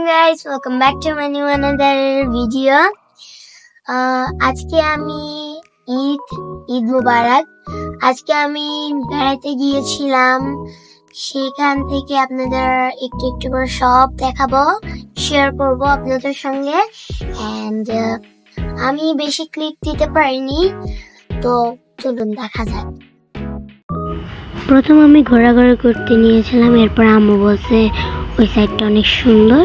guys, welcome back to my new another video. আজকে আমি ঈদ মুবারক। আজকে আমি বেড়াতে গিয়েছিলাম, সেখান থেকে আপনাদের একটু একটু করে সব দেখাবো, শেয়ার করব আপনাদের সঙ্গে। এন্ড আমি বেশি ক্লিপ দিতে পারিনি, তো চলুন দেখা যাক। প্রথম আমি ঘোরাঘুরি করতে নিয়েছিলাম, এরপর আম্মু বলছে ওই সাইডটা অনেক সুন্দর,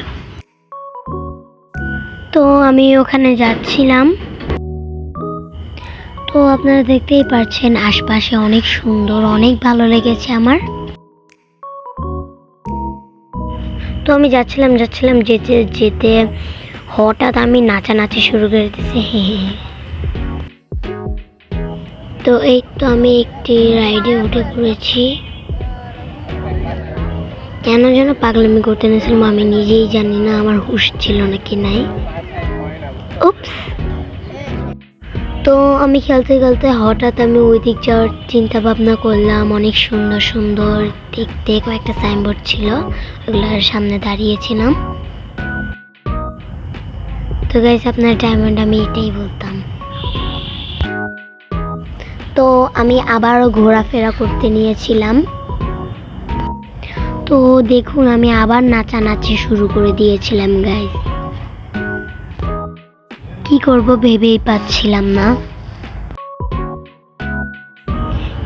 তো আমি ওখানে যাচ্ছিলাম। তো আপনারা দেখতেই পাচ্ছেন আশপাশে অনেক সুন্দর, অনেক ভালো লেগেছে আমার। তো আমি যাচ্ছিলাম যেতে যেতে হঠাৎ আমি নাচানাচি শুরু করে দিয়েছি। তো এই তো আমি একটি রাইডে উঠে পড়েছি। কেন যেন পাগলামি করতে নিয়েছিলাম, আমি নিজেই জানি না, আমার হুঁশ ছিল নাকি নাই। উপস। তো আমি খেলতে খেলতে হঠাৎ আমি ওই দিক যাওয়ার চিন্তা ভাবনা করলাম। অনেক সুন্দর সুন্দর দেখতে কয়েকটা সাইনবোর্ড ছিল, ওগুলোর সামনে দাঁড়িয়েছিলাম। তো গাইস, আপনার ডায়মন্ড আমি এটাই বলতাম। তো আমি আবারও ঘোরাফেরা করতে নিয়েছিলাম। তো দেখুন আমি আবার নাচানাচি শুরু করে দিয়েছিলাম গাইস। কি করব ভেবেই পাচ্ছিলাম না।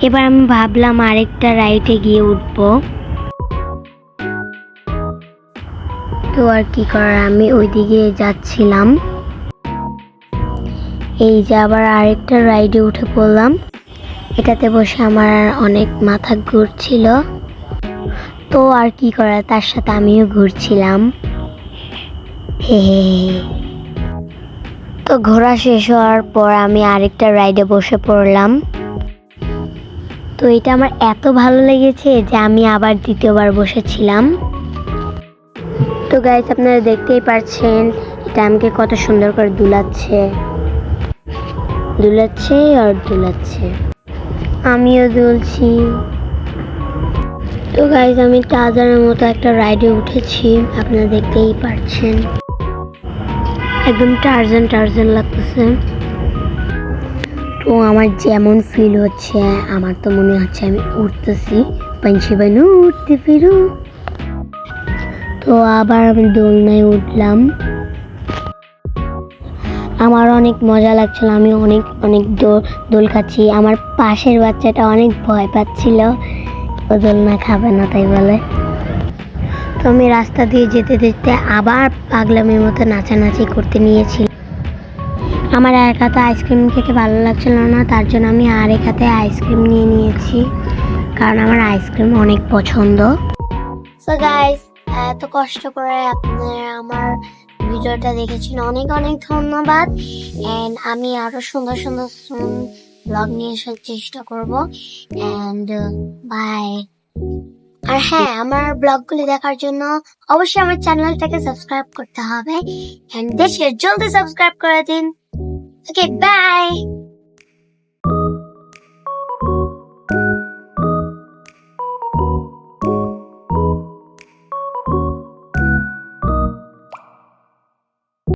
এবার আমি ভাবলাম আরেকটা রাইডে গিয়ে উঠবো। তো আর কি করার, আমি ওইদিকে যাচ্ছিলাম। এই যে আবার আরেকটা রাইডে উঠে পড়লাম। এটাতে বসে আমার অনেক মাথা ঘুরছিল, তো আর কি করার, তার সাথে আমিও ঘুরছিলাম। হে হে। তো ঘোরা শেষ হওয়ার পর আমি আরেকটা রাইডে বসে পড়লাম। তো এটা আমার এত ভালো লেগেছে যে আমি আবার দ্বিতীয়বার বসেছিলাম। তো গাইস, আপনারা দেখতেই পাচ্ছেন এটা আমাকে কত সুন্দর করে দুলাচ্ছে আর দুলাচ্ছে, আমিও দুলছি। তো গাইস, আমি টার্জানের মতো একটা রাইডে উঠেছি, আপনারা দেখতেই পাচ্ছেন একদম টার্জান লাগতেছে। তো আমার যেমন ফিল হচ্ছে, আমার তো মনে হচ্ছে আমি উঠতেছি, পাঞ্চি বানু উঠতে ফিরু। তো আবার আমি দোলনায় উঠলাম, আমার অনেক মজা লাগছিল। আমি অনেক দোল খাচ্ছি। আমার পাশের বাচ্চাটা অনেক ভয় পাচ্ছিল, ও দোলনা খাবে না তাই বলে। তো আমি রাস্তা দিয়ে যেতে যেতে আবার পাগলামির মতো নাচানাচি করতে নিয়েছি। আমার এক হাতে আইসক্রিম খেতে ভালো লাগছিল না, তার জন্য আমি আরেক হাতে আইসক্রিম নিয়ে নিয়েছি, কারণ আমার আইসক্রিম অনেক পছন্দ। সো গাইস, এত কষ্ট করে আপনারা আমার ভিডিওটা দেখেছেন, অনেক অনেক ধন্যবাদ। এন্ড আমি আরো সুন্দর সুন্দর ব্লগ নিয়ে আসার চেষ্টা করব। And by. আর হ্যাঁ, আমার ব্লগগুলি দেখার জন্য অবশ্যই আমার চ্যানেলটাকে সাবস্ক্রাইব করতে হবে। এন্ড দেশের জলদি সাবস্ক্রাইব করে দিন। ওকে, বাই।